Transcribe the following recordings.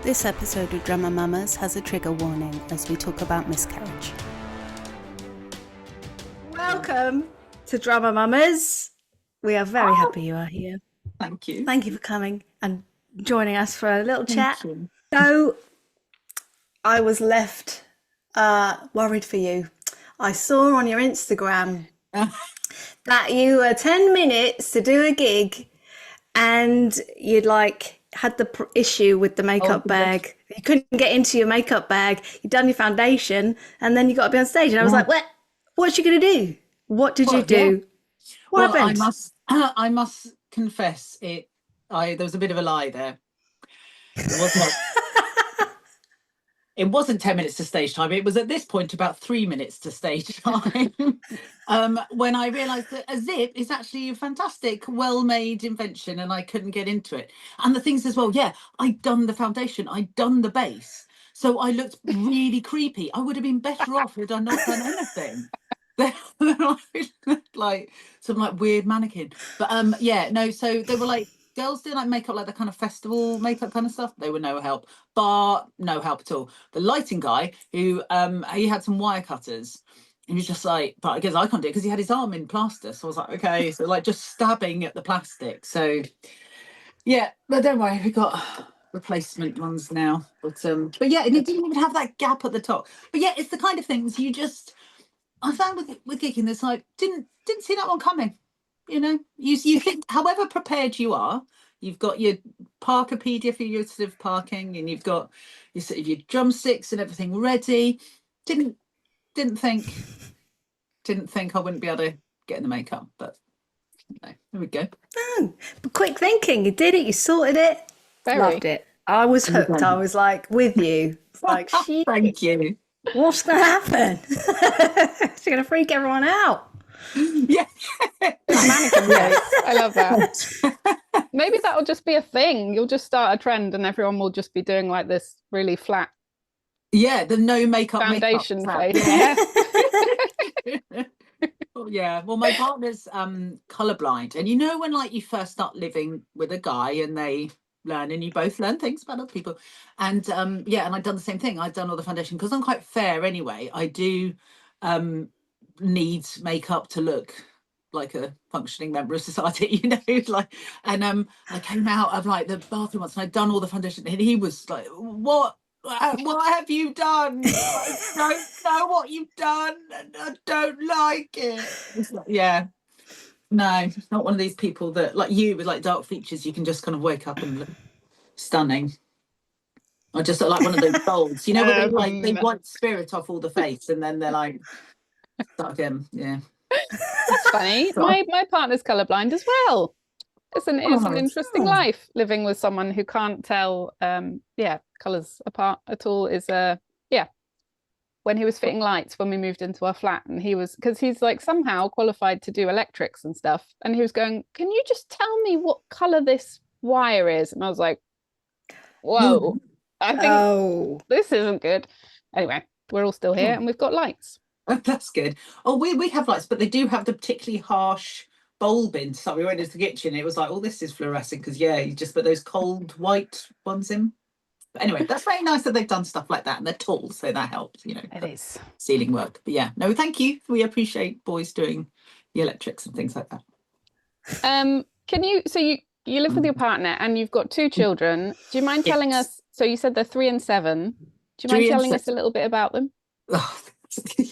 This episode of Drama Mamas has a trigger warning as we talk about miscarriage. Welcome to Drama Mamas. We are very happy you are here. Thank you. Thank you for coming and joining us for a little chat. Thank you. So, I was left worried for you. I saw on your Instagram that you were 10 minutes to do a gig and you'd had the issue with the makeup bag. You couldn't get into your makeup bag. You'd done your foundation and then you got to be on stage. And I was like, what's she going to do? What did you do? What happened? I must confess there was a bit of a lie there. It wasn't 10 minutes to stage time. It was at this point about 3 minutes to stage time. When I realised that a zip is actually a fantastic, well-made invention, and I couldn't get into it. And the things as well, I'd done the foundation, I'd done the base, so I looked really creepy. I would have been better off had I not done anything. like some weird mannequin. But so they were like, girls do makeup like the kind of festival makeup kind of stuff. They were no help at all. The lighting guy, who he had some wire cutters, and he was just like, but I guess I can't do it because he had his arm in plaster. So I was like, okay, so just stabbing at the plastic. So but don't worry, we got replacement ones now. But it didn't even have that gap at the top. But it's the kind of things I found with gigging, there's didn't see that one coming. You think, however prepared you are, you've got your Parkopedia for your sort of parking, and you've got your sort of your drumsticks and everything ready. Didn't think I wouldn't be able to get in the makeup, but there we go. Oh, but quick thinking, you did it, you sorted it. Loved it. I was hooked. I was with you. Thank you. What's going to happen? She's going to freak everyone out. Yeah. Mannequin face. I love that. Maybe that'll just be a thing. You'll just start a trend and everyone will just be doing this really flat. Yeah, the no makeup foundation face. Yeah. Well, my partner's colorblind, and when you first start living with a guy and they learn, and you both learn things about other people, and and I've done the same thing. I've done all the foundation because I'm quite fair anyway. I do need makeup to look like a functioning member of society, and I came out of the bathroom once and I'd done all the foundation, and he was like, what have you done? I don't know what you've done, and I don't like it. No, it's not one of these people that, like you, with dark features, you can just kind of wake up and look stunning. I just look like one of those dolls, where they wipe spirit off all the face, and then they're like, start again. Yeah, that's funny. My partner's colorblind as well. It's an interesting life living with someone who can't tell colors apart at all. When he was fitting lights when we moved into our flat, and because he's somehow qualified to do electrics and stuff, and he was going, can you just tell me what color this wire is? And I was like, whoa, I think this isn't good. Anyway, we're all still here and we've got lights. That's good. We have lights, but they do have the particularly harsh bulb in. So we went into the kitchen, it was this is fluorescent, because you just put those cold white ones in. But anyway, that's very nice that they've done stuff like that, and they're tall, so that helps, It is ceiling work. But no, thank you. We appreciate boys doing the electrics and things like that. Can you? So you live with your partner, and you've got 2 children. Do you mind telling us? So you said they're 3 and 7. Do you mind telling us a little bit about them?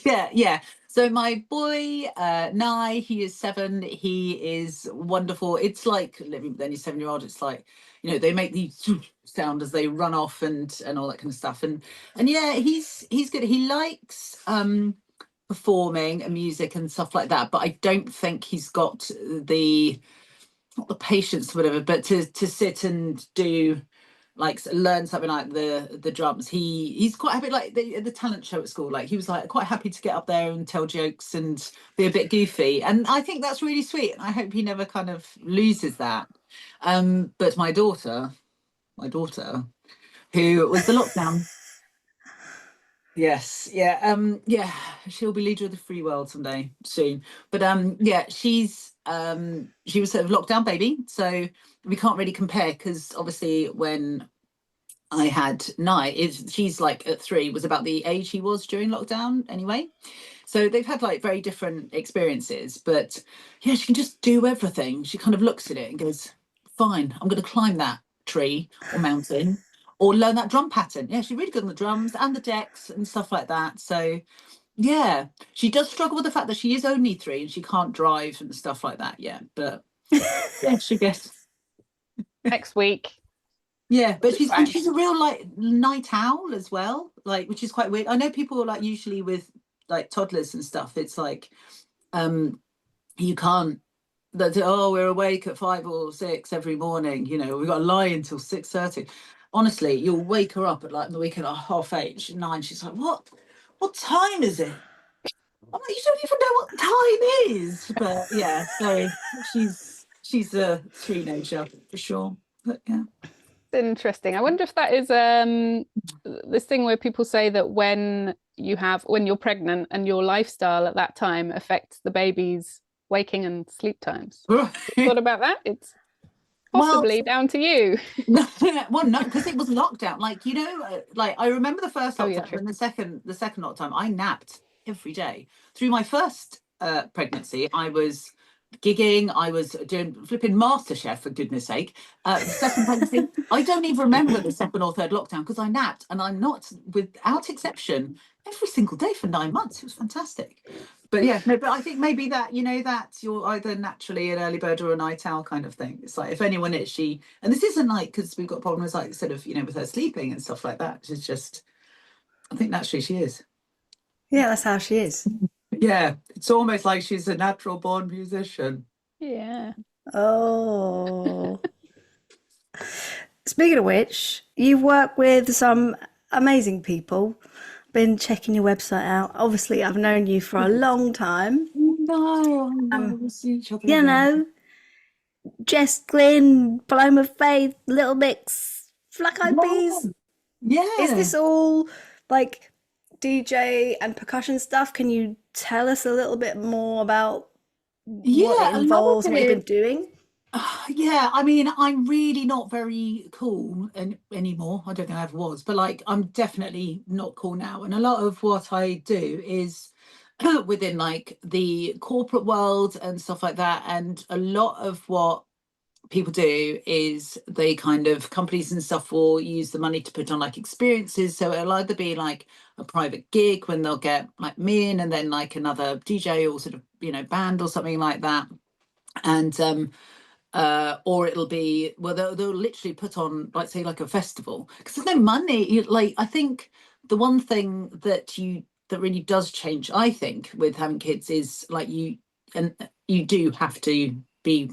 Yeah. So my boy, Nye, he is 7. He is wonderful. It's like living with any 7-year-old. It's they make these sound as they run off and all that kind of stuff. And he's good. He likes performing and music and stuff like that. But I don't think he's got not the patience or whatever, but to sit and do learn something like the drums. He's quite happy, the talent show at school, he was quite happy to get up there and tell jokes and be a bit goofy, and I think that's really sweet, and I hope he never kind of loses that. But my daughter who was the lockdown, she'll be leader of the free world someday soon, but she was sort of lockdown baby, so we can't really compare, because obviously when I had she's like at 3, was about the age he was during lockdown anyway. So they've had like very different experiences, but yeah, she can just do everything. She kind of looks at it and goes, fine, I'm going to climb that tree or mountain or learn that drum pattern. Yeah, she's really good on the drums and the decks and stuff like that. So yeah, she does struggle with the fact that she is only 3 and she can't drive and stuff like that. Yeah, but yeah, she gets. Next week. Yeah, but Fine. she's a real like night owl as well, like, which is quite weird. I know people like usually with like toddlers and stuff, it's like you can't we're awake at 5 or 6 every morning, you know, we've got to lie until 6:30. Honestly, you'll wake her up at like the weekend at 7:30, 9. She's like, what time is it? I'm like, you don't even know what time is. But yeah, so she's a teenager for sure. But yeah. Interesting. I wonder if that is this thing where people say that when you're pregnant and your lifestyle at that time affects the baby's waking and sleep times. Right. Thought about that? It's possibly down to you. Well, no, because it was lockdown. Like, you know, like I remember the first lockdown, Yeah, and the second lockdown, I napped every day. Through my first pregnancy, I was gigging, I was doing flipping Masterchef, for goodness sake. Second pregnancy, I don't even remember the second or third lockdown because I napped, and I'm not, without exception, every single day for 9 months. It was fantastic. But yeah, no, but I think maybe that, you know, that you're either naturally an early bird or a night owl kind of thing. It's like if anyone is, and this isn't like because we've got problems like sort of, you know, with her sleeping and stuff like that. It's just, I think naturally she is. Yeah, that's how she is. Yeah, it's almost like she's a natural born musician. Yeah. Oh. Speaking of which, you've worked with some amazing people. Been checking your website out. Obviously, I've known you for a long time. No, we'll see each other You again. know, Jess Glynn, Paloma Faith, Little Mix, Black Eyed Peas. Yeah. Is this all like DJ and percussion stuff? Can you tell us a little bit more about what it involves and what you've been doing? Yeah, I mean, I'm really not very cool anymore. I don't think I ever was, but like, I'm definitely not cool now. And a lot of what I do is within like the corporate world and stuff like that. And a lot of what people do is they kind of companies and stuff will use the money to put on like experiences. So it'll either be like a private gig when they'll get like me in and then like another DJ or sort of, you know, band or something like that. And or it'll be, well, they'll literally put on like say like a festival because there's no money. Like I think the one thing that really does change, I think, with having kids is like you do have to be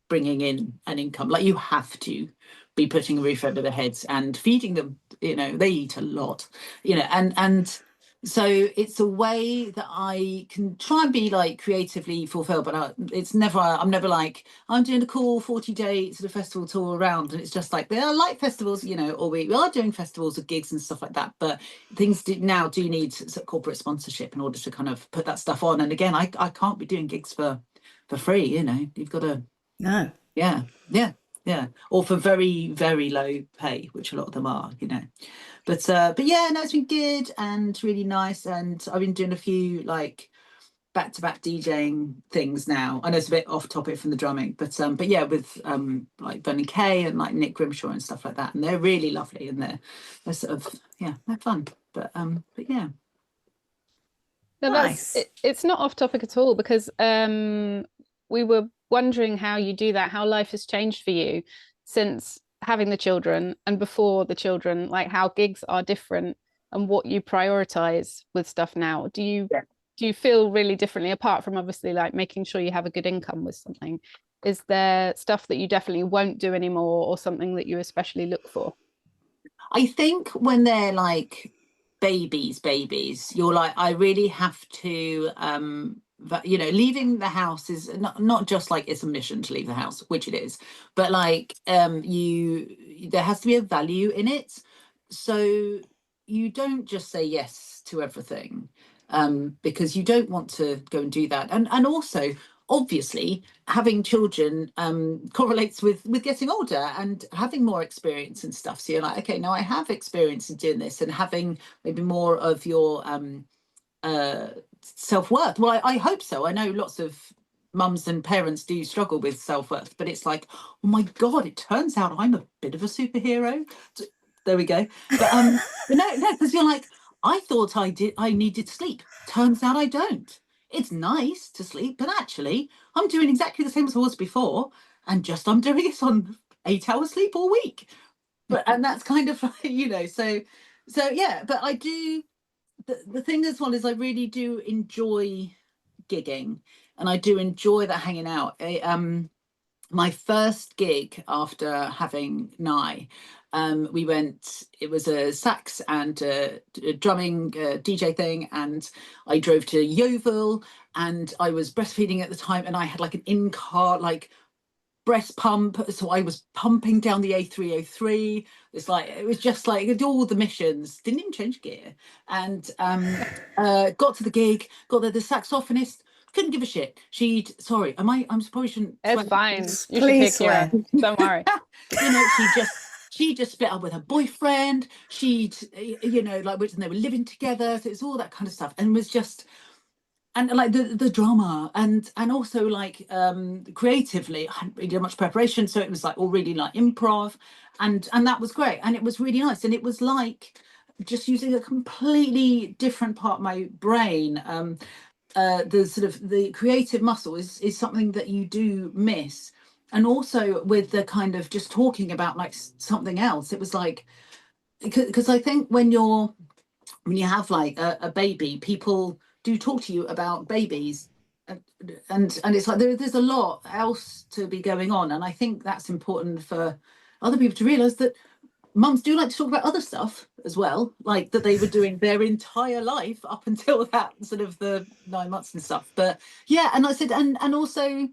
bringing in an income. Like you have to be putting a roof over their heads and feeding them. You know, they eat a lot. You know, and so it's a way that I can try and be like creatively fulfilled, but I'm never like, I'm doing a cool 40-day sort of festival tour around. And it's just like, there are light festivals, you know, or we are doing festivals or gigs and stuff like that. But things now do need sort of corporate sponsorship in order to kind of put that stuff on. And again, I can't be doing gigs for free, you know, you've got to. No. Yeah. Or for very, very low pay, which a lot of them are, you know. But yeah, no, it's been good and really nice. And I've been doing a few like back-to-back DJing things now. I know it's a bit off topic from the drumming, but yeah, with like Bernie Kay and like Nick Grimshaw and stuff like that. And they're really lovely and they're sort of, yeah, they're fun. But yeah. No, Nice. It's not off topic at all because we were wondering how you do that, how life has changed for you since having the children and before the children, like how gigs are different and what you prioritize with stuff now. Do you feel really differently apart from obviously like making sure you have a good income with something? Is there stuff that you definitely won't do anymore or something that you especially look for? I think when they're like babies, you're like, I really have to you know, leaving the house is not just like it's a mission to leave the house, which it is, but like there has to be a value in it. So you don't just say yes to everything because you don't want to go and do that. And also obviously having children correlates with getting older and having more experience and stuff. So you're like, okay, now I have experience in doing this, and having maybe more of your self-worth. Well, I hope so. I know lots of mums and parents do struggle with self-worth, but it's like, oh my God, it turns out I'm a bit of a superhero. There we go. But no, because you're like, I thought I needed sleep. Turns out I don't. It's nice to sleep, but actually I'm doing exactly the same as I was before, and just I'm doing it on 8 hours sleep all week. And that's kind of so yeah, but I do the thing as well is I really do enjoy gigging, and I do enjoy that hanging out. My first gig after having Nye, we went, it was a sax and a drumming DJ thing, and I drove to Yeovil, and I was breastfeeding at the time, and I had like an in-car like breast pump, so I was pumping down the A303. It's like, it was just like, I did all the missions, didn't even change gear, and got to the gig, got there, the saxophonist couldn't give a shit. Sorry, I'm probably shouldn't It's swear. fine. You should Please hear swear. Kira. Don't worry. She just split up with her boyfriend. She'd like, which, and they were living together, so it's all that kind of stuff, and was just, and like the drama, and also like creatively I hadn't really done much preparation, so it was like all really like improv, and that was great, and it was really nice, and it was like just using a completely different part of my brain. The sort of the creative muscle is something that you do miss, and also with the kind of just talking about like something else, it was like, because I think when you have like a baby, people do talk to you about babies, and it's like there's a lot else to be going on, and I think that's important for other people to realize that mums do like to talk about other stuff as well, like that they were doing their entire life up until that sort of the 9 months and stuff. But yeah, and I said, and also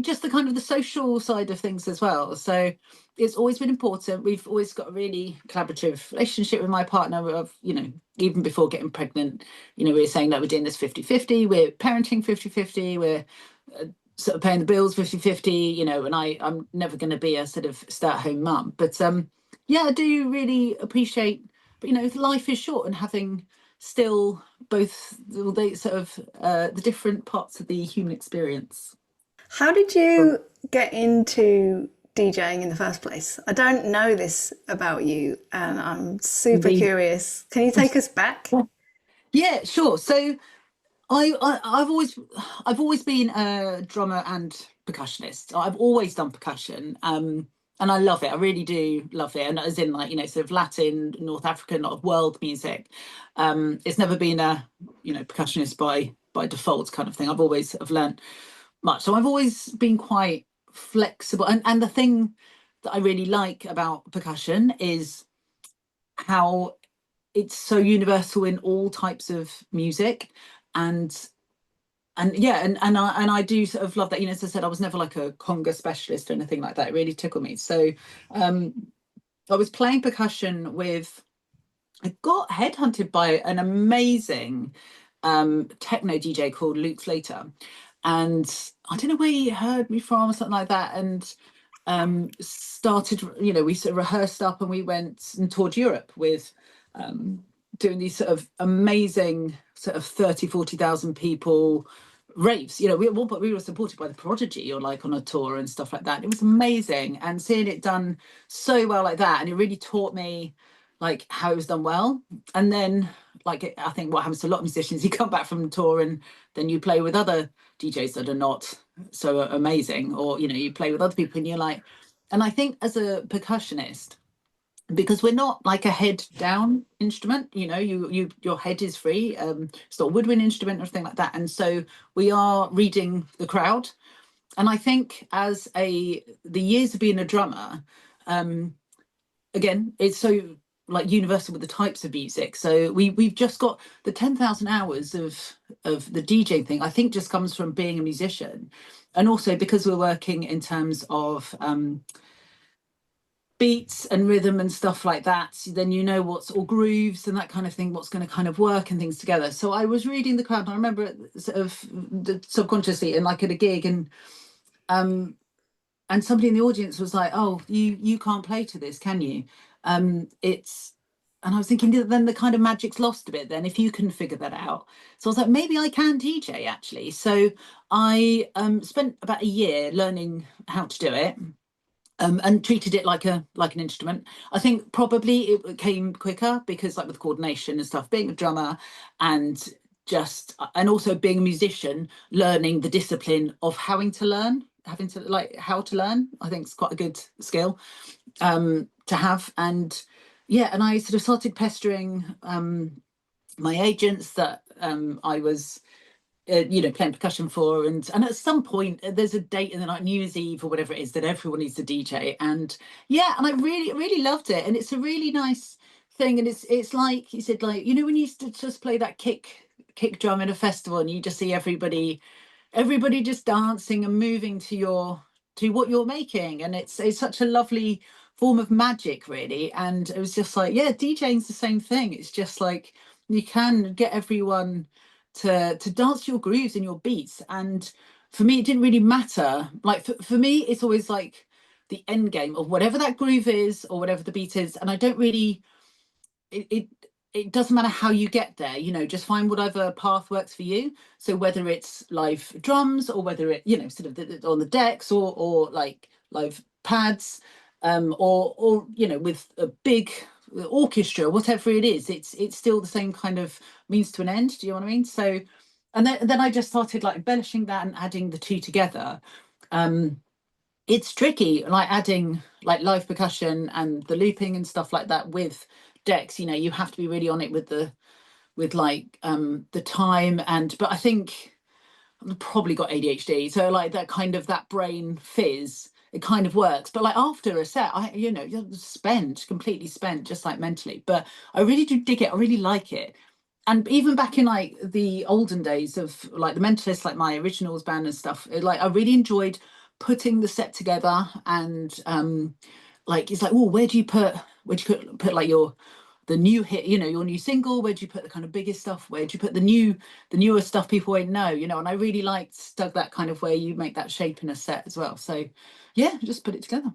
just the kind of the social side of things as well. So it's always been important. We've always got a really collaborative relationship with my partner of, even before getting pregnant, we were saying that we're doing this 50-50, we're parenting 50-50, we're sort of paying the bills 50-50, and I'm never going to be a sort of stay-at-home mum. But yeah, I do really appreciate, but life is short, and having still both the sort of the different parts of the human experience. How did you get into DJing in the first place? I don't know this about you, and I'm super curious. Can you take us back? Yeah, sure. So I've always been a drummer and percussionist. I've always done percussion, and I love it. I really do love it. And as in, like, sort of Latin, North African, a lot of world music. It's never been a percussionist by default kind of thing. I've always have learned much, so I've always been quite flexible. And the thing that I really like about percussion is how it's so universal in all types of music, and yeah, and I do sort of love that. As I said, I was never like a conga specialist or anything like that. It really tickled me. So I was playing percussion I got headhunted by an amazing techno DJ called Luke Slater, and I don't know where he heard me from or something like that, and started, we sort of rehearsed up, and we went and toured Europe with doing these sort of amazing sort of 30,000-40,000 people raves. We were supported by the Prodigy or like on a tour and stuff like that. It was amazing, and seeing it done so well like that, and it really taught me like how it was done well. And then like I think what happens to a lot of musicians, you come back from the tour and then you play with other DJs that are not so amazing, or you play with other people, and you're like, and I think as a percussionist, because we're not like a head down instrument, your head is free, it's not a woodwind instrument or anything like that, and so we are reading the crowd. And I think as the years of being a drummer, again, it's so like universal with the types of music. So we've just got the 10,000 hours of the DJ thing, I think just comes from being a musician, and also because we're working in terms of beats and rhythm and stuff like that, then you know what's, or grooves and that kind of thing, what's going to kind of work and things together. So I was reading the crowd, and I remember it sort of subconsciously, and like at a gig, and somebody in the audience was like, "Oh, you can't play to this, can you?" It's, and I was thinking, then the kind of magic's lost a bit then if you can figure that out. So I was like, maybe I can DJ actually. So I spent about a year learning how to do it. And treated it like an instrument. I think probably it came quicker because, like, with coordination and stuff, being a drummer and also being a musician, learning the discipline of having to learn how to learn, I think it's quite a good skill to have. And yeah, and I sort of started pestering my agents that I was playing percussion for, and at some point there's a date in the night, New Year's Eve or whatever it is, that everyone needs to DJ, and yeah, and I really loved it, and it's a really nice thing, and it's like you said, like, when you used to just play that kick drum in a festival, and you just see everybody just dancing and moving to what you're making, and it's such a lovely form of magic, really. And it was just like, yeah, DJing's the same thing. It's just like you can get everyone to dance your grooves and your beats. And for me, it didn't really matter. Like for me, it's always like the end game of whatever that groove is or whatever the beat is, and I don't really it doesn't matter how you get there, just find whatever path works for you. So whether it's live drums, or whether it, sort of on the decks, or like live pads, or with a big orchestra, whatever it is, it's still the same kind of means to an end. Do you know what I mean? So, and then I just started like embellishing that and adding the two together. It's tricky, like adding like live percussion and the looping and stuff like that with decks. You have to be really on it with the time. But I think I've probably got ADHD, so like that brain fizz, it kind of works. But like after a set, you're completely spent, just like mentally. But I really do dig it. I really like it. And even back in like the olden days of like the Mentalist, like my originals band and stuff, like I really enjoyed putting the set together. And like it's like, oh, where do you put like the new hit, your new single? Where do you put the kind of biggest stuff? Where do you put the newer stuff people won't know? And I really liked that kind of where you make that shape in a set as well. So yeah, just put it together.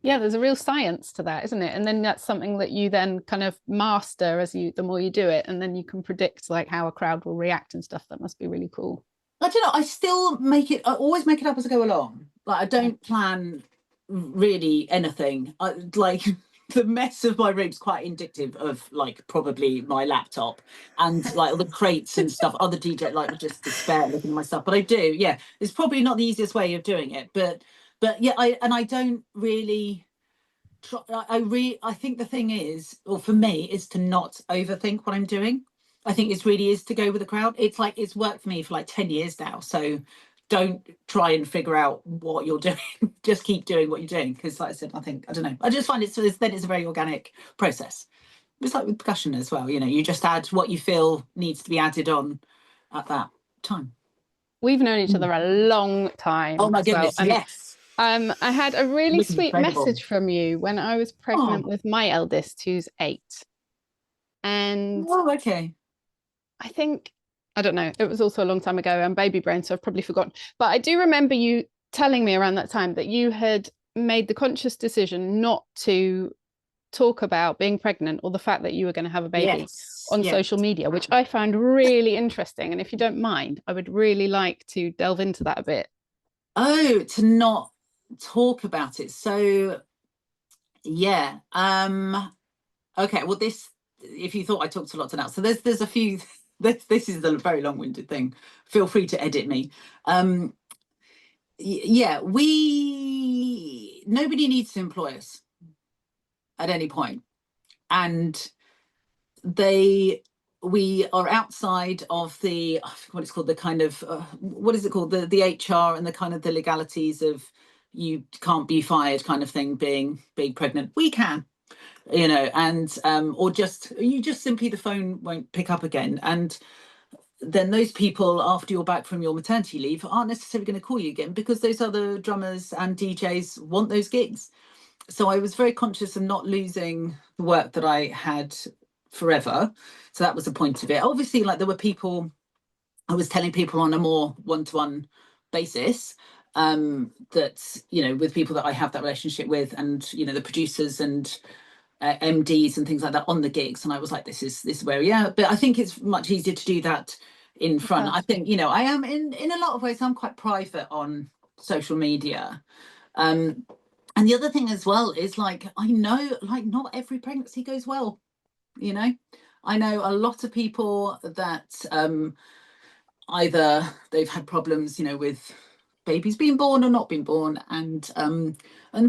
Yeah, there's a real science to that, isn't it? And then that's something that you then kind of master the more you do it, and then you can predict like how a crowd will react and stuff. That must be really cool. I don't know. I always make it up as I go along. Like I don't plan really anything. Like the mess of my room's quite indicative of like probably my laptop and like all the crates and stuff. Other DJ like just despair looking at my stuff. But I do, yeah. It's probably not the easiest way of doing it, but yeah, I don't really try. I think the thing is, or for me, is to not overthink what I'm doing. I think it really is to go with the crowd. It's like it's worked for me for like 10 years now. So don't try and figure out what you're doing. Just keep doing what you're doing. Because like I said, I don't know. I just find it's a very organic process. It's like with percussion as well. You just add what you feel needs to be added on at that time. We've known each other a long time. Oh my goodness, well. yes. I had a really sweet incredible message from you when I was pregnant with my eldest, who's 8. And okay. I think, I don't know, it was also a long time ago. I'm baby brain, so I've probably forgotten. But I do remember you telling me around that time that you had made the conscious decision not to talk about being pregnant or the fact that you were going to have a baby on social media, which I found really interesting. And if you don't mind, I would really like to delve into that a bit. Oh, to not talk about it. So yeah. Okay, well, if you thought I talked a lot tonight, so there's a few. This is a very long-winded thing. Feel free to edit me. Yeah, nobody needs to employ us at any point, and we are outside of the what it's called, the kind of what is it called, the HR and the kind of the legalities of you can't be fired kind of thing. Being pregnant, we can. And or you just simply, the phone won't pick up again, and then those people, after you're back from your maternity leave, aren't necessarily going to call you again because those other drummers and DJs want those gigs. so I was very conscious of not losing the work that I had forever. So that was the point of it. Obviously, like there were people, I was telling people on a more one-to-one basis, that, you know, with people that I have that relationship with, and, you know, the producers and MDs and things like that on the gigs. And I was like, this is where, yeah. But I think it's much easier to do that in front. I think, you know, I am in a lot of ways, I'm quite private on social media. And the other thing as well is, like, I know, like, not every pregnancy goes well, you know. I know a lot of people that either they've had problems, you know, with babies being born or not being born, and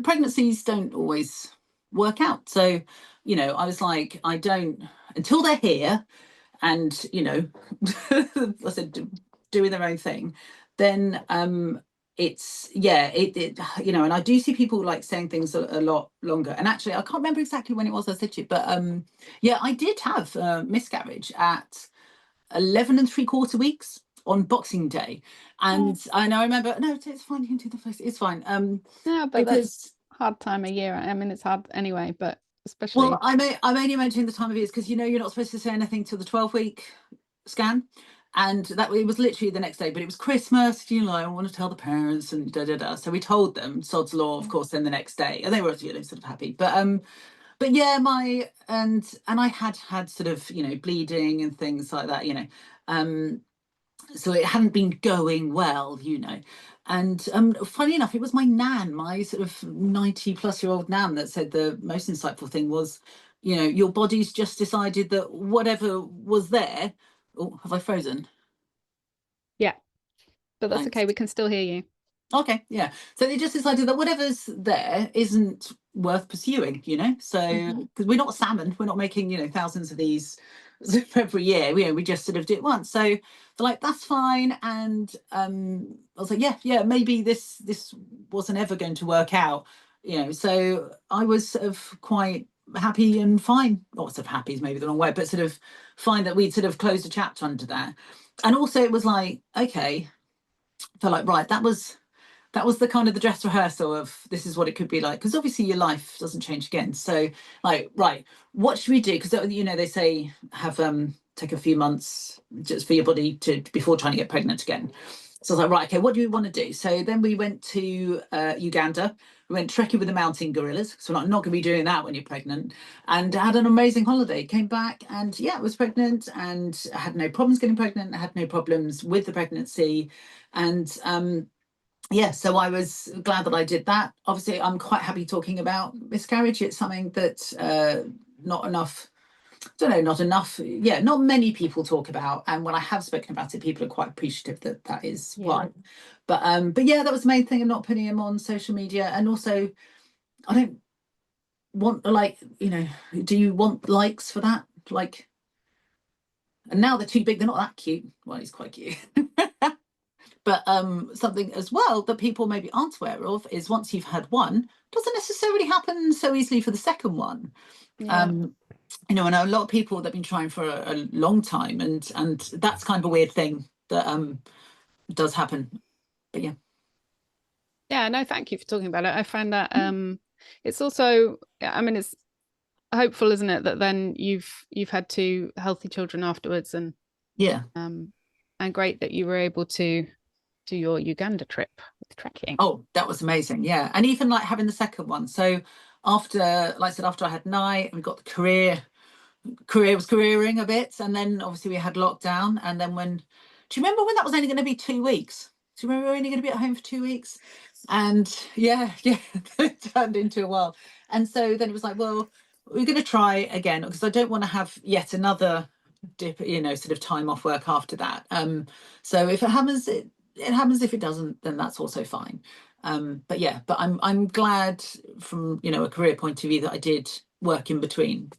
pregnancies don't always work out. So, you know, I was like, I don't, until they're here and, you know, I said, doing their own thing, then it's, yeah, it you know. And I do see people like saying things a lot longer. And actually, I can't remember exactly when it was I said to you, but yeah, I did have miscarriage at 11 3/4 weeks on Boxing Day. And I remember, no, it's fine, you can do the face, it's fine. Yeah, but Because that's hard time of year. I mean, it's hard anyway, but especially. well, I'm only mentioning the time of years because, you know, you're not supposed to say anything till the 12-week scan. And that it was literally the next day, but it was Christmas, you know, I want to tell the parents and da da da. So we told them, sod's law, of course, then the next day. And they were, you know, sort of happy. But yeah, and I had sort of, you know, bleeding and things like that, you know. So it hadn't been going well, you know. And funny enough, it was my nan, my sort of 90-plus-year-old nan, that said the most insightful thing was, you know, your body's just decided that whatever was there. Oh, have I frozen? Yeah, but that's Thanks. okay. We can still hear you. Okay, yeah. So they just decided that whatever's there isn't worth pursuing, you know. So because we're not salmon, we're not making, you know, thousands of these every year. We just sort of do it once. So they're like, that's fine. And I was like, yeah, maybe this wasn't ever going to work out, you know. So I was sort of quite happy and fine. Not sort of happy is maybe the wrong word, but sort of fine that we'd sort of closed a chapter under that. And also it was like, okay, felt like, right, that was the kind of the dress rehearsal of this is what it could be like, because obviously your life doesn't change again. So like, right, what should we do? Because, you know, they say have take a few months just for your body to before trying to get pregnant again. So I was like, right, okay, what do we want to do? So then we went to Uganda. We went trekking with the mountain gorillas. So we're not going to be doing that when you're pregnant. And had an amazing holiday. Came back and yeah, I was pregnant and I had no problems getting pregnant. I had no problems with the pregnancy. And yeah, so I was glad that I did that. Obviously, I'm quite happy talking about miscarriage. It's something that not enough, don't know, not enough. Yeah, not many people talk about. And when I have spoken about it, people are quite appreciative that that is why. But yeah, that was the main thing of not putting him on social media. And also, I don't want, like, you know, do you want likes for that? Like, and now they're too big, they're not that cute. Well, he's quite cute. But something as well that people maybe aren't aware of is once you've had one, doesn't necessarily happen so easily for the second one. Yeah. You know, and a lot of people that have been trying for a long time, and that's kind of a weird thing that does happen. But yeah. Yeah, no, thank you for talking about it. I find that it's also, I mean, it's hopeful, isn't it, that then you've had two healthy children afterwards, and Yeah. and great that you were able to do your Uganda trip with trekking. Oh, that was amazing. Yeah. And even like having the second one. So after, like I said, after I had Nye, we got the career was careering a bit, and then obviously we had lockdown. And then when, do you remember when that was only going to be 2 weeks? Do you remember we were only going to be at home for 2 weeks? And yeah, it turned into a while. And so then it was like, well, we're going to try again because I don't want to have yet another dip, you know, sort of time off work after that. So if it happens, it happens. If it doesn't, then that's also fine. But yeah, but I'm glad from, you know, a career point of view that I did work in between.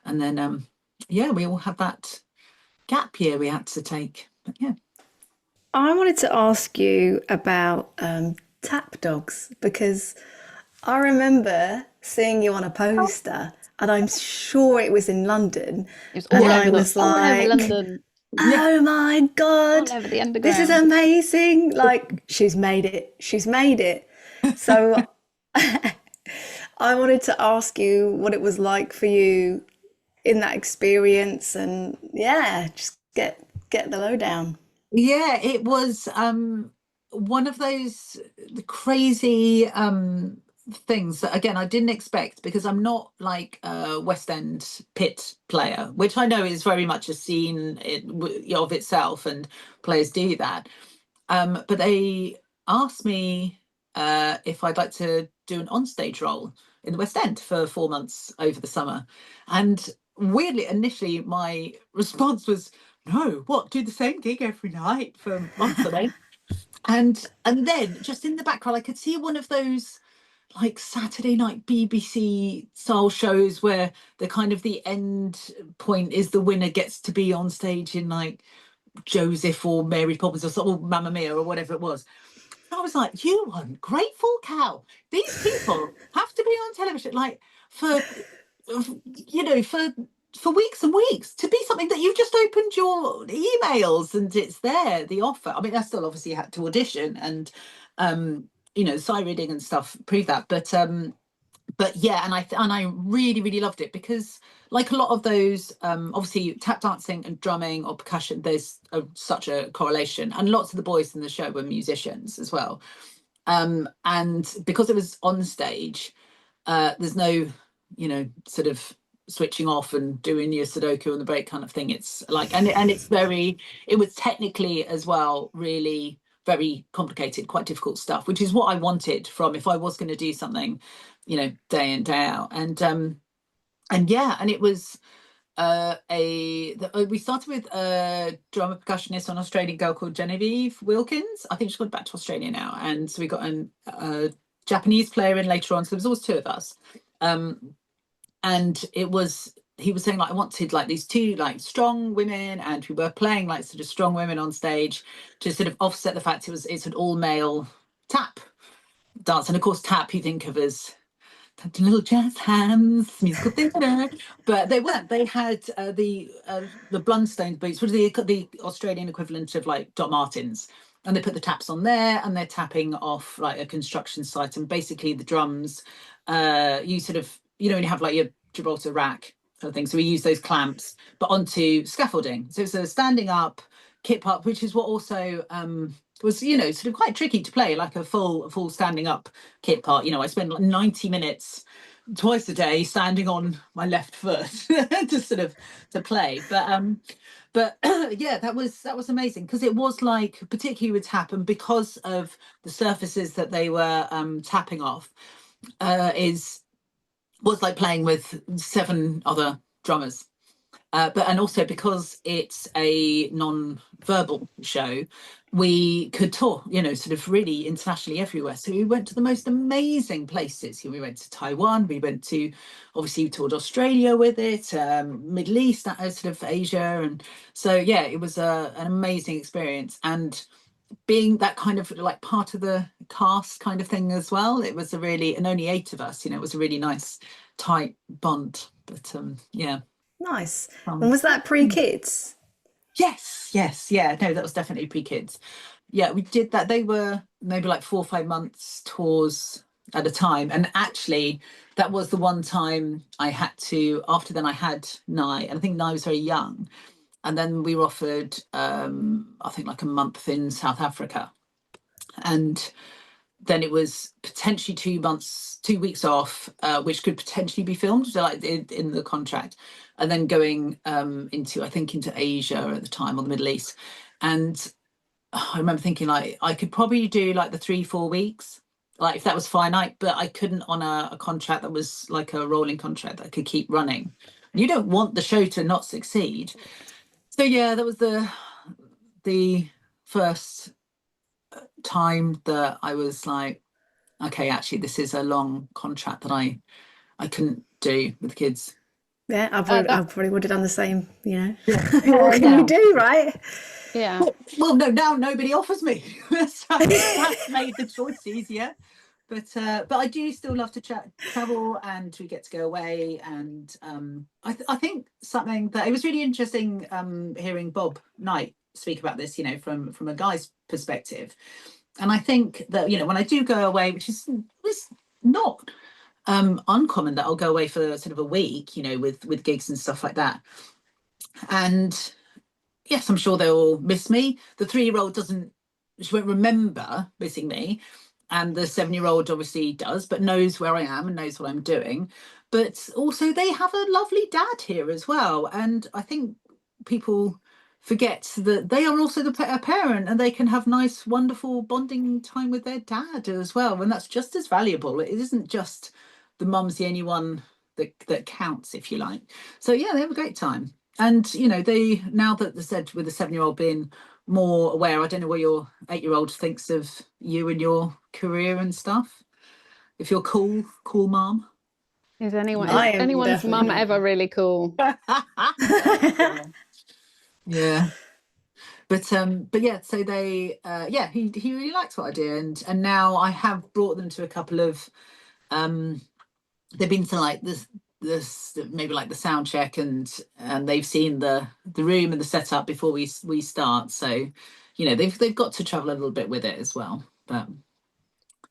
And then yeah, we all had that gap year we had to take. But yeah. I wanted to ask you about tap dogs because I remember seeing you on a poster, and I'm sure it was in London. It was And all I over was all over like, London, Yeah. oh my God, all over the this is underground. amazing. Like, she's made it. She's made it. So I wanted to ask you what it was like for you in that experience, and yeah, just get the lowdown. Yeah, it was one of those crazy things that again I didn't expect, because I'm not like a West End pit player, which I know is very much a scene of itself, and players do that. But they asked me if I'd like to do an onstage role in the West End for 4 months over the summer. And weirdly, initially, my response was, no, what, do the same gig every night for months on end? And then just in the background, I could see one of those like Saturday night BBC style shows where the kind of the end point is the winner gets to be on stage in like Joseph or Mary Poppins or Mamma Mia or whatever it was. I was like, you ungrateful cow. These people have to be on television like for for weeks and weeks to be something that you've just opened your emails and it's there, the offer. I mean, I still obviously had to audition and sight reading and stuff prove that. But yeah, and I really really loved it, because like a lot of those obviously tap dancing and drumming or percussion, there's such a correlation, and lots of the boys in the show were musicians as well. And because it was on stage, there's no sort of switching off and doing your Sudoku on the break kind of thing. It's like, and it's very, it was technically as well really very complicated, quite difficult stuff, which is what I wanted from, if I was going to do something day in day out. And yeah, and it was we started with a drummer percussionist, an Australian girl called Genevieve Wilkins. I think she's gone back to Australia now. And so we got a Japanese player in later on, so there was always two of us. And he was saying like, I wanted like these two like strong women, and we were playing like sort of strong women on stage to sort of offset the fact it's an all male tap dance. And of course tap you think of as little jazz hands, musical theatre, but they weren't. They had the Blundstone boots, which is the Australian equivalent of like Doc Martens, and they put the taps on there, and they're tapping off like a construction site, and basically the drums, you sort of when you have like your Gibraltar rack sort of thing. So we use those clamps, but onto scaffolding. So it's a standing up kip up, which is what also was sort of quite tricky to play, like a full standing up kit part. I spend like 90 minutes twice a day standing on my left foot to sort of to play. But yeah, that was amazing, because it was like, particularly with tap, and because of the surfaces that they were tapping off, was like playing with 7 other drummers. And also because it's a non-verbal show, we could tour, sort of really internationally everywhere. So we went to the most amazing places. We went to Taiwan, obviously we toured Australia with it, Middle East, sort of Asia. And so, yeah, it was an amazing experience. And being that kind of like part of the cast kind of thing as well, it was and only 8 of us, it was a really nice, tight bond. But yeah. Nice. And was that pre-kids? Yes, yeah. No, that was definitely pre-kids. Yeah, we did that. They were maybe like 4 or 5 months tours at a time. And actually, that was the one time I had to, after then I had Nye, and I think Nye was very young. And then we were offered, I think like a month in South Africa. And then it was potentially 2 weeks off, which could potentially be filmed, so like in the contract, and then going into Asia at the time, or the Middle East. And I remember thinking like I could probably do like the 3-4 weeks, like if that was finite, but I couldn't on a contract that was like a rolling contract that could keep running. And you don't want the show to not succeed. So yeah, that was the first time that I was like, okay, actually, this is a long contract that I couldn't do with kids. Yeah, I probably would have done the same, Yeah. What can you do, right? Yeah. Well, no, now nobody offers me. So that's made the choice easier. But I do still love to travel, and we get to go away. And I think something that it was really interesting hearing Bob Knight speak about this, from a guy's perspective. And I think that when I do go away, which was not uncommon that I'll go away for sort of a week, you know, with gigs and stuff like that. And yes, I'm sure they'll miss me. The 3-year-old doesn't, she won't remember missing me. And the 7-year-old obviously does, but knows where I am and knows what I'm doing. But also, they have a lovely dad here as well. And I think people forget that they are also a parent, and they can have nice, wonderful bonding time with their dad as well. And that's just as valuable. It isn't just the mum's the only one that counts, if you like. So yeah, they have a great time. And you know, they, now that they said with the 7-year-old being more aware, I don't know what your 8-year-old thinks of you and your career and stuff. If you're cool mom. Is I am anyone's mum definitely ever really cool? Yeah. But yeah, so they yeah, he really likes what I do, and now I have brought them to a couple of they've been to like this maybe like the sound check, and they've seen the room and the setup before we start. So, you know, they've got to travel a little bit with it as well. But How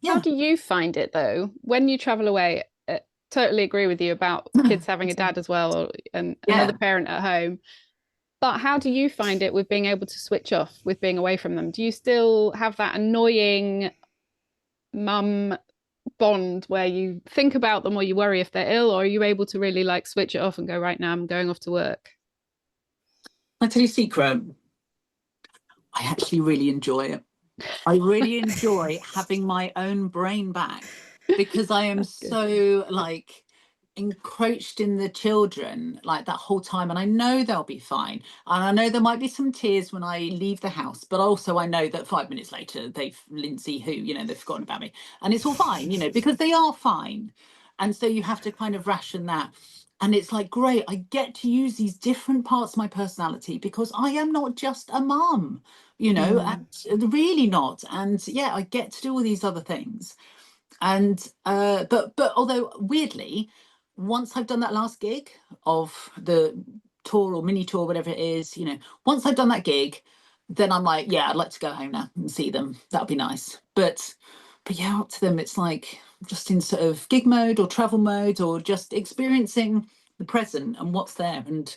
yeah. do you find it though when you travel away? Totally agree with you about kids having a dad as well, and another Yeah. parent at home. But how do you find it with being able to switch off with being away from them? Do you still have that annoying mum bond where you think about them or you worry if they're ill, or are you able to really like switch it off and go, right now I'm going off to work? I tell you a secret, I actually really enjoy it. I really enjoy having my own brain back, because I am so like encroached in the children like that whole time, and I know they'll be fine, and I know there might be some tears when I leave the house, but also I know that 5 minutes later they've Lyndsay who, you know, they've forgotten about me, and it's all fine, you know, because they are fine. And so you have to kind of ration that. And it's like, great, I get to use these different parts of my personality, because I am not just a mum, you know, and really not. And yeah, I get to do all these other things. And but although weirdly, once I've done that last gig of the tour or mini tour, whatever it is, you know, once I've done that gig, then I'm like, yeah, I'd like to go home now and see them. That'd be nice. But yeah, up to them, it's like just in sort of gig mode or travel mode, or just experiencing the present and what's there. And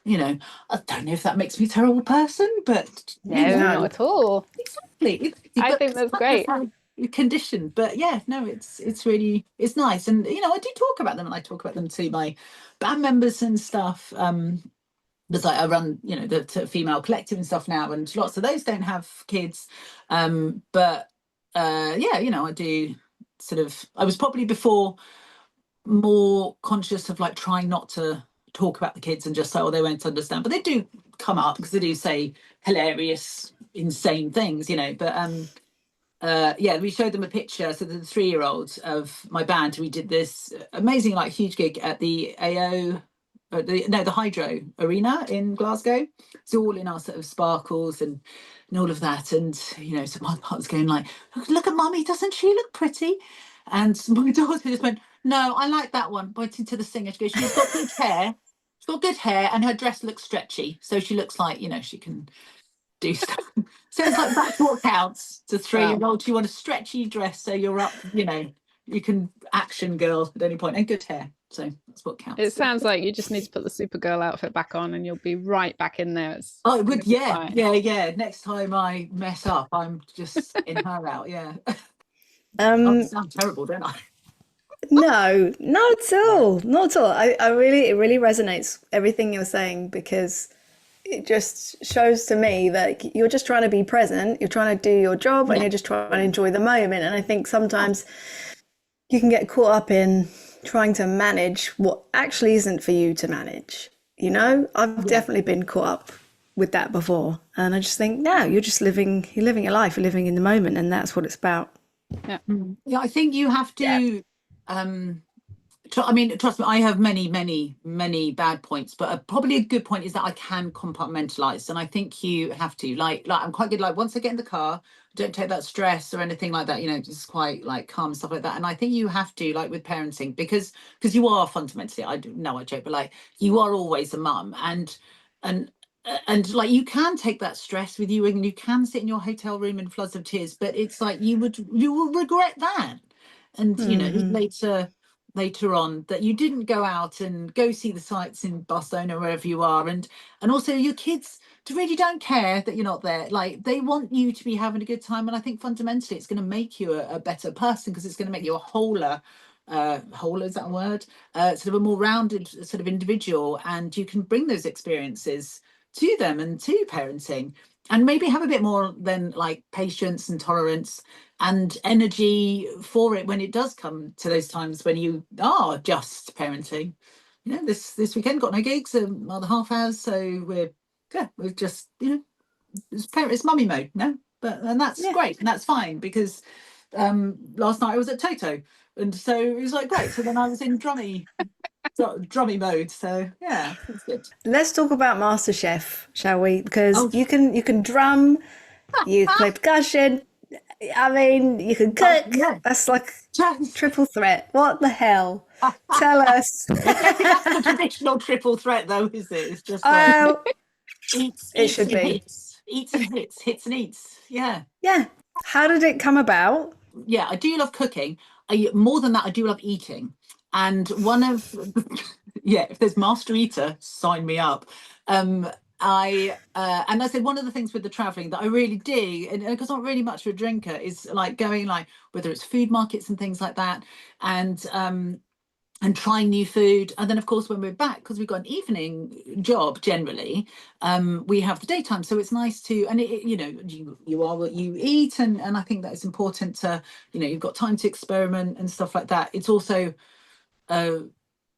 you know, I don't know if that makes me a terrible person, but you No, know, not at all. exactly. I But think that's great. conditioned. But yeah, no, it's really, it's nice. And you know, I do talk about them, and I talk about them to my band members and stuff. Because I run, you know, the female collective and stuff now, and lots of those don't have kids. But yeah, you know, I do sort of, I was probably before more conscious of like trying not to talk about the kids and just say, oh, they won't understand. But they do come up, because they do say hilarious, insane things, you know. But yeah, we showed them a picture, so the 3-year-old of my band. We did this amazing like huge gig at the AO, the Hydro Arena in Glasgow. It's all in our sort of sparkles and all of that. And you know, so my partner's going like, look at mummy, doesn't she look pretty? And my daughter just went, no, I like that one, pointing to the singer. She goes, she's got good hair, she's got good hair, and her dress looks stretchy, so she looks like, you know, she can do stuff. So it's like, that's what counts to 3-year-old. You want a stretchy dress, so you're up, you know, you can action girl at any point, and good hair. So that's what counts. It sounds like you just need to put the Supergirl outfit back on and you'll be right back in there. Oh, it would, yeah, yeah. Next time I mess up, I'm just in her out, yeah. I sound terrible, don't I? No, not at all. Not at all. I really, it really resonates everything you're saying, because it just shows to me that you're just trying to be present, you're trying to do your job, and you're just trying to enjoy the moment. And I think sometimes you can get caught up in trying to manage what actually isn't for you to manage. You know, I've definitely been caught up with that before. And I just think, no, you're just living, you're living a life, you're living in the moment, and that's what it's about. Yeah. Yeah, I think you have to I mean, trust me, I have many bad points, but probably a good point is that I can compartmentalize, and I think you have to like I'm quite good. Like once I get in the car, don't take that stress or anything like that. You know, just quite like calm and stuff like that. And I think you have to, like with parenting, because you are fundamentally, I joke, but like you are always a mum, and like you can take that stress with you, and you can sit in your hotel room in floods of tears, but it's like you will regret that, and you know later later on, that you didn't go out and go see the sights in Barcelona, wherever you are, and also your kids really don't care that you're not there. Like, they want you to be having a good time, and I think fundamentally it's going to make you a better person, because it's going to make you a wholer, is that a word, sort of a more rounded sort of individual, and you can bring those experiences to them and to parenting, and maybe have a bit more than like patience and tolerance and energy for it when it does come to those times when you are just parenting. This weekend got no gigs, other half hours, so we've just, it's mummy mode now, and that's great, and that's fine, because last night I was at Toto, and so it was like great. So then I was in drummy mode. So yeah, it's good. Let's talk about MasterChef, shall we? Because Oh, you can drum, you can play percussion. I mean, you can cook. yeah. That's like triple threat. What the hell? Tell us. I don't think that's the traditional triple threat, though, is it? It's just like Oh, eats it and should be. hits and hits and eats. Yeah. Yeah. How did it come about? Yeah, I do love cooking. More than that, I do love eating. And one of yeah, if there's master eater, sign me up. I said one of the things with the traveling that I really dig, and because I'm not really much of a drinker, is like going, like, whether it's food markets and things like that, and trying new food. And then of course when we're back, because we've got an evening job generally, we have the daytime, so it's nice to, and you are what you eat, and I think that it's important to, you've got time to experiment and stuff like that. It's also a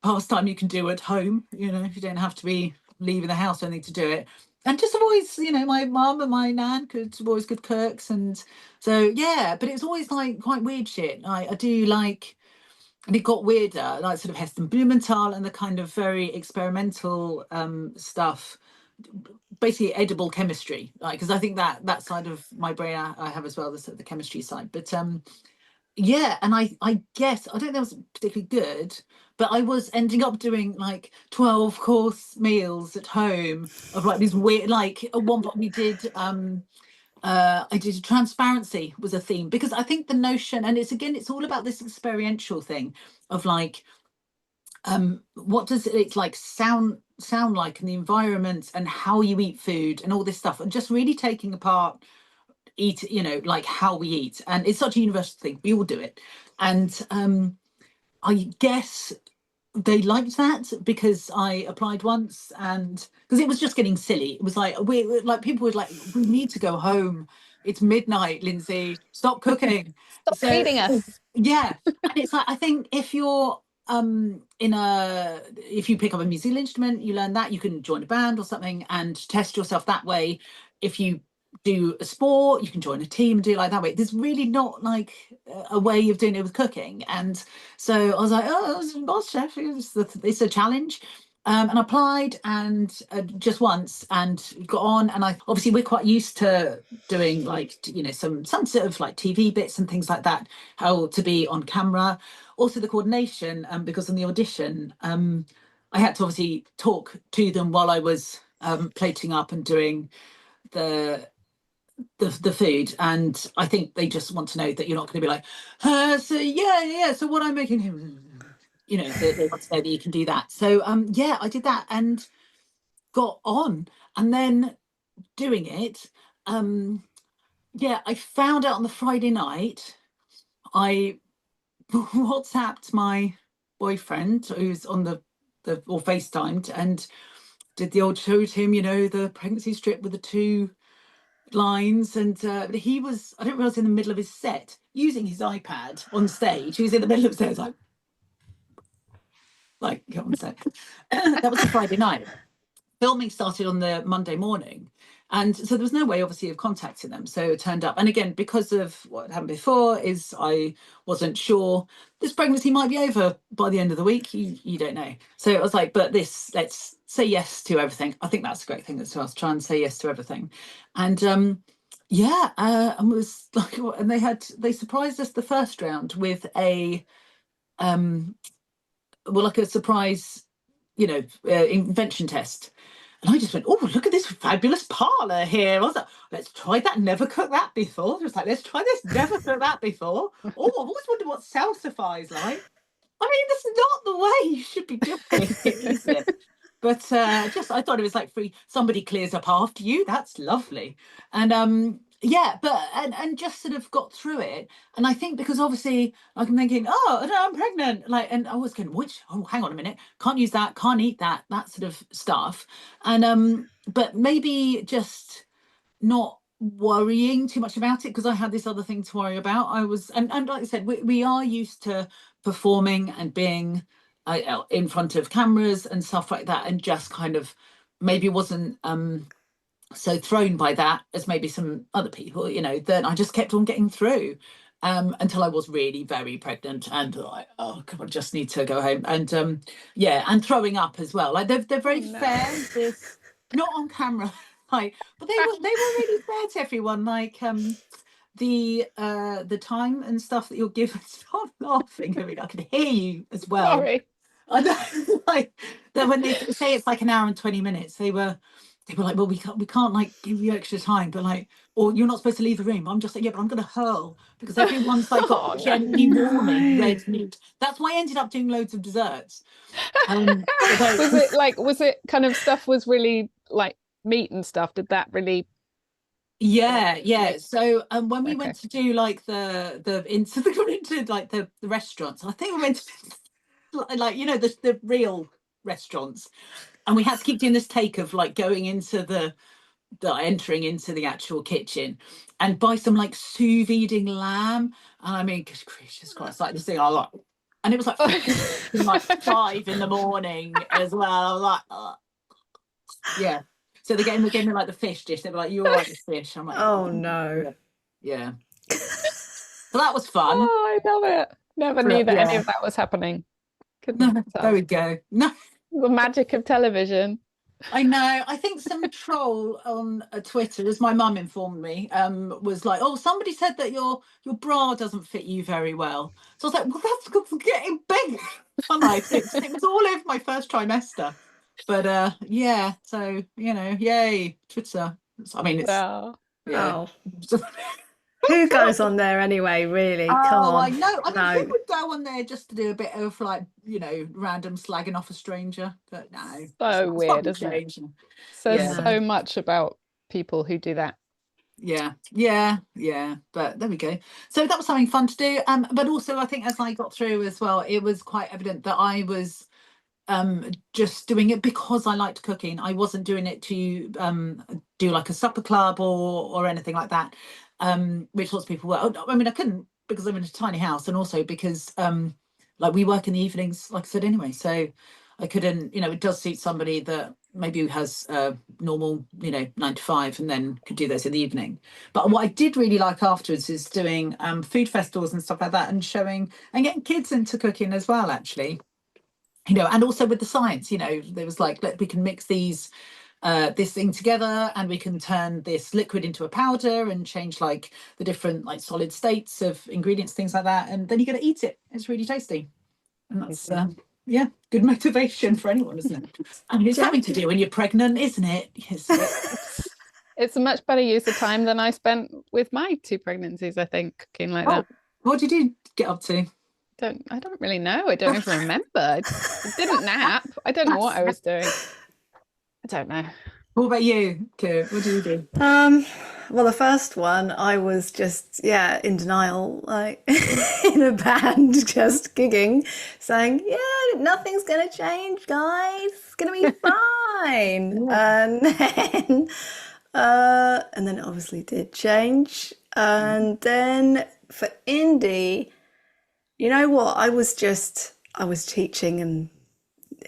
pastime you can do at home, you don't have to be leaving the house or anything to do it. And just, I've always, my mum and my nan were always good cooks, and so yeah, but it's always like quite weird shit. I do like, and it got weirder, like sort of Heston Blumenthal and the kind of very experimental stuff, basically edible chemistry, like, because I think that side of my brain I have as well, the sort of the chemistry side. But yeah, and I guess I don't think it was particularly good, but I was ending up doing like 12-course meals at home of like these weird, like at one point we did I did transparency was a theme, because I think the notion, and it's all about this experiential thing of like, what does it like sound like in the environment, and how you eat food and all this stuff, and just really taking apart like how we eat. And it's such a universal thing, we all do it. And I guess they liked that, because I applied once, and because it was just getting silly. It was like, we like, people were like, we need to go home, it's midnight, Lyndsay, stop cooking. Stop So feeding us. yeah, and it's like, I think if you're if you pick up a musical instrument, you learn that, you can join a band or something and test yourself that way. If you do a sport, you can join a team and do it like that way. There's really not like a way of doing it with cooking. And so I was like, oh, Masterchef, it's a challenge. And I applied, and just once, and got on. And I obviously, we're quite used to doing like some sort of like TV bits and things like that, how to be on camera, also the coordination, because on the audition, I had to obviously talk to them while I was plating up and doing the food. And I think they just want to know that you're not going to be like, so yeah, so what I'm making him, they want to know that you can do that. So yeah, I did that and got on. And then doing it, yeah, I found out on the Friday night, I WhatsApped my boyfriend who's on the or FaceTimed, and did the old, showed him, the pregnancy strip with the two lines. And he was, I didn't realize, in the middle of his set using his iPad on stage. He was in the middle of the set, like get on set. That was the Friday night. Filming started on the Monday morning, and so there was no way obviously of contacting them. So it turned up, and again, because of what happened before, is I wasn't sure this pregnancy might be over by the end of the week. You don't know. So I was like, but let's say yes to everything. I think that's a great thing as well, try and say yes to everything. And yeah, and it was like, and they surprised us the first round with a like a surprise, invention test. And I just went, oh, look at this fabulous parlour here. I was like, let's try that. Never cooked that before. Just like, let's try this. Never cooked that before. Oh, I've always wondered what salsify is like. I mean, that's not the way you should be doing it, is it? But just I thought it was like free. Somebody clears up after you. That's lovely. And yeah, but and just sort of got through it. And I think because obviously like I'm thinking, oh, no, I'm pregnant. Like, and I was going, which? Oh, hang on a minute. Can't use that. Can't eat that. That sort of stuff. And but maybe just not worrying too much about it because I had this other thing to worry about. I was, and like I said, we are used to performing and being in front of cameras and stuff like that, and just kind of maybe wasn't so thrown by that as maybe some other people, you know, that I just kept on getting through until I was really very pregnant and like, oh God, I just need to go home. And yeah, and throwing up as well. Like they're very no. fair, this not on camera, like, but they were really fair to everyone. Like the time and stuff that you're given. Stop laughing. I mean, I can hear you as well. Sorry. I know, like that when they say it's like an hour and 20 minutes, they were like, well, we can't like give you extra time, but like, or you're not supposed to leave the room. I'm just like, yeah, but I'm gonna hurl because everyone's like Oh, got no. gently warming No. red meat. That's why I ended up doing loads of desserts. Although Was it kind of stuff was really like meat and stuff? Did that really yeah. make So when we okay? went to do like the into the into like the restaurants, I think we went to like you know the real restaurants, and we had to keep doing this take of like going into the entering into the actual kitchen and buy some like sous videing lamb. And I mean, gracious Christ, like this thing I like, and it was like like 5 in the morning as well. I was like, yeah. So they gave me like the fish dish. They were like, "You all right with fish?" I'm like, Oh no. yeah. So that was fun. Oh, I love it. Never knew that any Yeah. of that was happening. No, Couldn't there tell. we go. No, The magic of television. I know. I think some troll on Twitter, as my mum informed me, was like, "Oh, somebody said that your bra doesn't fit you very well." So I was like, "Well, that's good for getting big." And it was all over my first trimester. But yeah. So you know, yay, Twitter. I mean, it's Wow. yeah. Oh, who goes on there anyway, really? Come Oh, I on. know. I mean, who No. would go on there just to do a bit of like, you know, random slagging off a stranger? But no, So it's weird, probably isn't it? changing. Says Yeah. No. so much about people who do that. Yeah. But there we go. So that was something fun to do. But also I think as I got through as well, it was quite evident that I was just doing it because I liked cooking. I wasn't doing it to do like a supper club or anything like that. Which lots of people were. I mean, I couldn't because I'm in a tiny house, and also because like we work in the evenings, like I said anyway. So I couldn't, you know, it does suit somebody that maybe has normal, you know, 9 to 5 and then could do those in the evening. But what I did really like afterwards is doing food festivals and stuff like that and showing and getting kids into cooking as well, actually. You know, and also with the science, you know, there was like, we can mix these this thing together and we can turn this liquid into a powder and change like the different like solid states of ingredients, things like that, and then you're going to eat it. It's really tasty, and that's yeah, good motivation for anyone, isn't it? I mean, it's something to do when you're pregnant, isn't it? Yes. It's a much better use of time than I spent with my 2 pregnancies, I think, cooking like that. What did you get up to? I don't really know. I don't even remember. I didn't nap. I don't know what I was doing. I don't know. What about you, Kira? What do you do? Well, the first one, I was just, yeah, in denial, like in a band, just gigging, saying, yeah, nothing's gonna change, guys. It's gonna be fine. And then it obviously did change. And then for indie, you know what? I was teaching and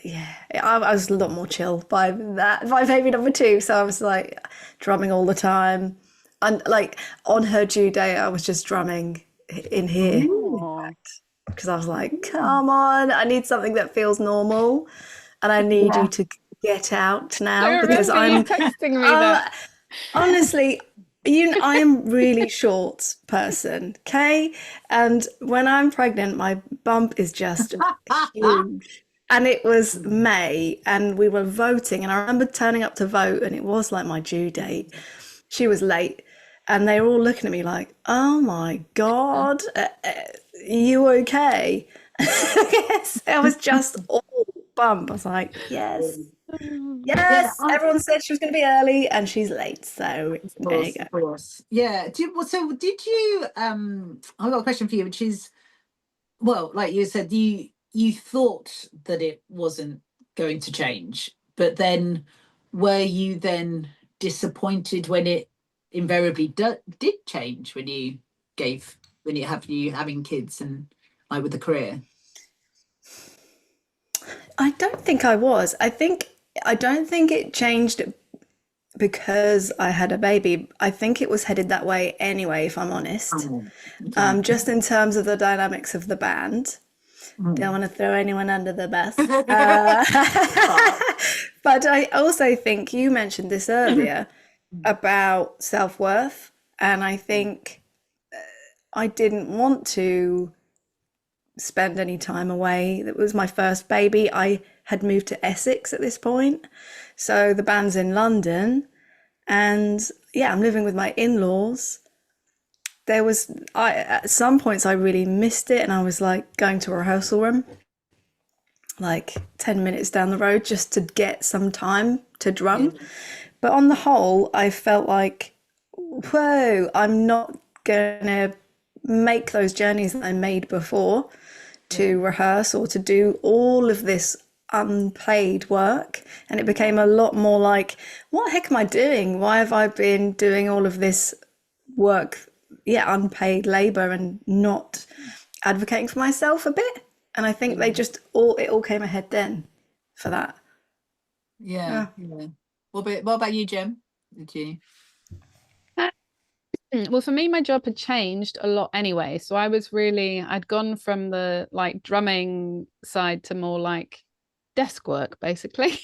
yeah, I was a lot more chill by baby number 2. So I was like drumming all the time. And like on her due date, I was just drumming in here Oh, because I was like, come on, I need something that feels normal and I need you to get out I now because remember you I'm texting me that. honestly, I am really short person, okay? And when I'm pregnant, my bump is just huge. And it was May, and we were voting, and I remember turning up to vote, and it was like my due date. She was late, and they were all looking at me like, "Oh my God, are you okay?" Yes, I was just all bump. I was like, yes, Yeah, yes. Everyone said she was going to be early, and she's late. So there you go. of course. Yeah. So did you? I've got a question for you, which is, well, like you said, you thought that it wasn't going to change, but then were you then disappointed when it invariably did change when you having kids and like with the career? I don't think I was. I don't think it changed because I had a baby. I think it was headed that way anyway, if I'm honest. Okay. Just in terms of the dynamics of the band. Don't want to throw anyone under the bus. But I also think you mentioned this earlier about self-worth, and I think I didn't want to spend any time away. It was my first baby. I had moved to Essex at this point, so the band's in London, and yeah, I'm living with my in-laws. At some points I really missed it, and I was like going to a rehearsal room like 10 minutes down the road just to get some time to drum. But on the whole, I felt like, whoa, I'm not gonna make those journeys that I made before to rehearse or to do all of this unpaid work. And it became a lot more like, what the heck am I doing? Why have I been doing all of this work, unpaid labor, and not advocating for myself a bit? And I think it all came ahead then for that. Yeah. What about you, Jim? Did you? Well, for me, my job had changed a lot anyway. So I'd gone from the like drumming side to more like desk work, basically.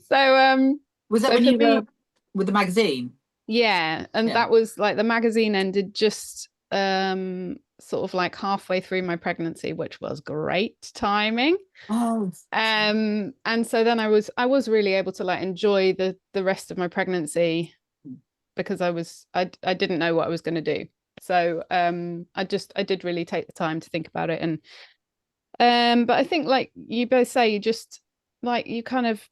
So Was that so when for you me, were with the magazine? yeah, and that was like the magazine ended just sort of like halfway through my pregnancy, which was great timing. Oh, And so then I was really able to like enjoy the rest of my pregnancy because I didn't know what I was going to do. So I did really take the time to think about it. And but I think like you both say, you just like you kind of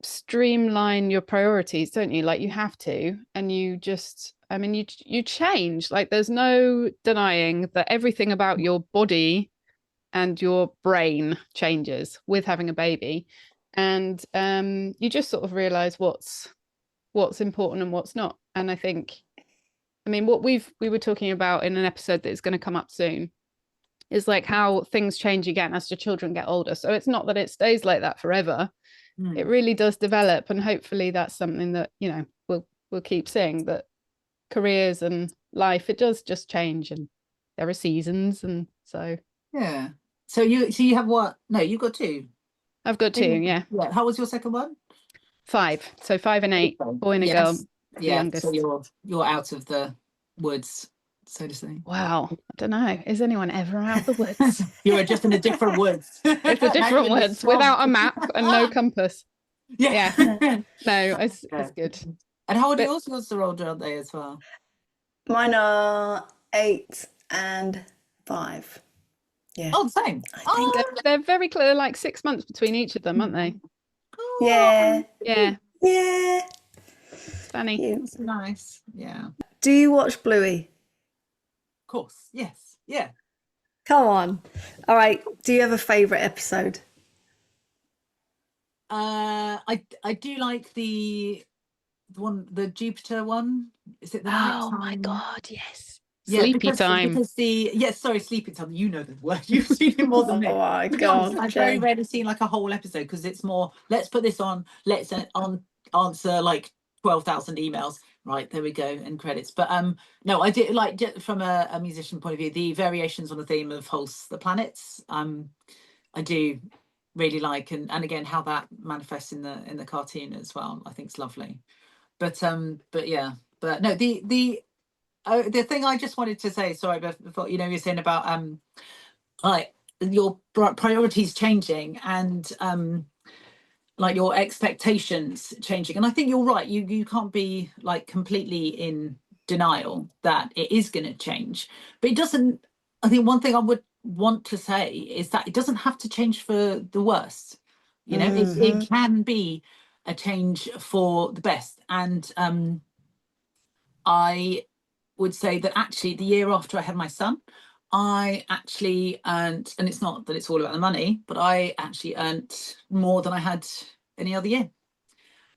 streamline your priorities, don't you? Like you have to, and you just I mean you change. Like there's no denying that everything about your body and your brain changes with having a baby. And you just sort of realize what's important and what's not. And I think, I mean, what we were talking about in an episode that is going to come up soon is like how things change again as your children get older. So it's not that it stays like that forever. It really does develop, and hopefully that's something that, you know, we'll keep seeing, that careers and life, it does just change, and there are seasons. And so yeah. So you have what? No, you've got two. I've got two. Yeah. How was your second one? 5. So 5 and 8, boy and a girl, the youngest. So you're out of the woods, so to say. Wow, I don't know. Is anyone ever out of the woods? You're just in a different woods. It's a different woods without a map and no compass. Yeah. No, it's good. And how old are yours? Yours are older, aren't they, as well? Mine are 8 and 5. Yeah. Oh, the same. I think They're very clear, like 6 months between each of them, aren't they? yeah. Yeah. Yeah. It's funny. Cute. That's nice. Yeah. Do you watch Bluey? Of course. Yes. Yeah. Come on. All right. Do you have a favorite episode? I do like the one, the Jupiter one. Is it the Oh night my time? God, yes. Yeah, Sleepy time. Because sleepy time. You know the word. You've seen it more than me. Oh my To be honest, God, I've very Jen. rarely seen like a whole episode, because it's more, let's put this on, let's answer like 12,000 emails. Right, there we go, and credits. But no, I did like, from a musician point of view, the variations on the theme of Holst the Planets. I do really like, and again how that manifests in the cartoon as well. I think it's lovely. But yeah, but no, the thing I just wanted to say, sorry, before, you know, you're saying about like your priorities changing, and like your expectations changing. And I think you're right. You can't be like completely in denial that it is going to change, but it doesn't. I think one thing I would want to say is that it doesn't have to change for the worst. You know, Mm-hmm. it can be a change for the best. And I would say that actually the year after I had my son, I actually earned, and it's not that it's all about the money, but I actually earned more than I had any other year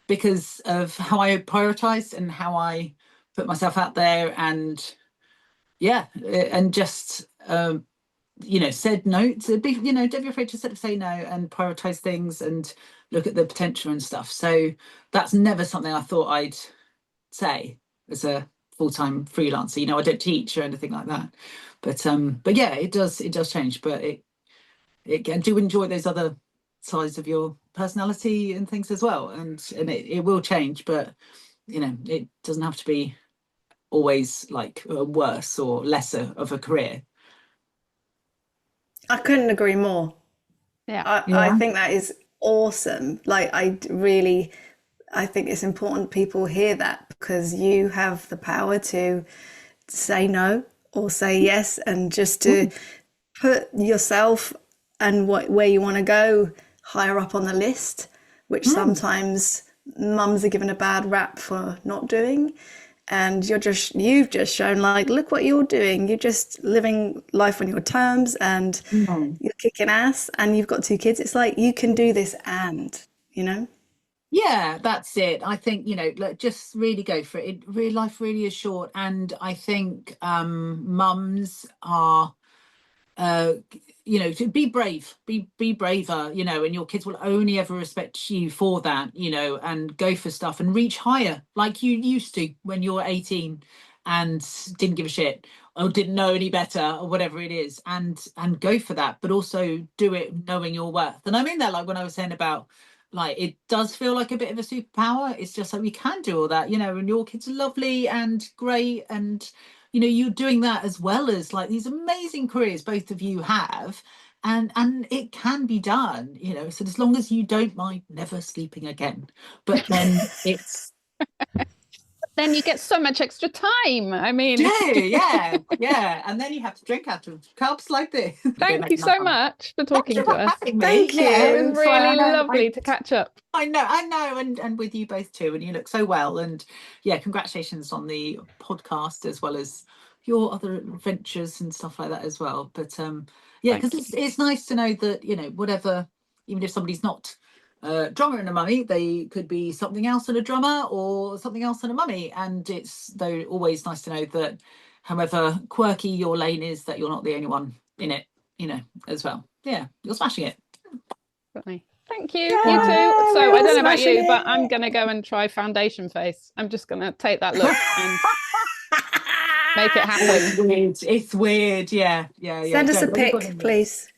because of how I prioritized and how I put myself out there, and just said no to be, don't be afraid to sort of say no and prioritize things and look at the potential and stuff. So that's never something I thought I'd say as a full-time freelancer. I don't teach or anything like that, but yeah, it does change. But I do enjoy those other sides of your personality and things as well, and it will change, but it doesn't have to be always like worse or lesser of a career. I couldn't agree more. Yeah. I think that is awesome. Like, I think it's important people hear that, because you have the power to say no or say yes, and just to put yourself and where you want to go higher up on the list, which sometimes mums are given a bad rap for not doing. And you've just shown, like, look what you're doing. You're just living life on your terms, and you're kicking ass, and you've got 2 kids. It's like, you can do this, and Yeah, that's it. I think, just really go for it. Life really is short. And I think mums are, to be brave, be braver, and your kids will only ever respect you for that, and go for stuff and reach higher like you used to when you were 18 and didn't give a shit or didn't know any better or whatever it is, and go for that, but also do it knowing your worth. And I mean that, like, when I was saying about, like, it does feel like a bit of a superpower. It's just like, we can do all that, and your kids are lovely and great, and you're doing that as well as, like, these amazing careers both of you have, and it can be done, so as long as you don't mind never sleeping again, but then it's Then you get so much extra time. I mean, yeah, and then you have to drink out of cups like this. thank you so much for talking to us. Thank you. It was really lovely to catch up. I know, and with you both too, and you look so well, and yeah, congratulations on the podcast as well as your other adventures and stuff like that as well. But because it's nice to know that, whatever, even if somebody's not a drummer and a mummy, they could be something else and a drummer, or something else and a mummy, and it's always nice to know that however quirky your lane is, that you're not the only one in it, as well. Yeah, you're smashing it. Thank you. You too. So I don't know about you, but I'm gonna go and try foundation face. I'm just gonna take that look and make it happen. It's weird. Yeah. Send us a pic, please.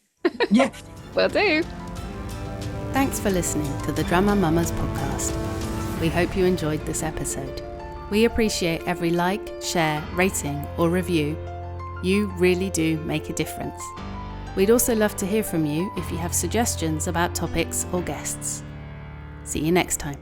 Yeah, Will do. Thanks for listening to the Drummer Mamas podcast. We hope you enjoyed this episode. We appreciate every like, share, rating, or review. You really do make a difference. We'd also love to hear from you if you have suggestions about topics or guests. See you next time.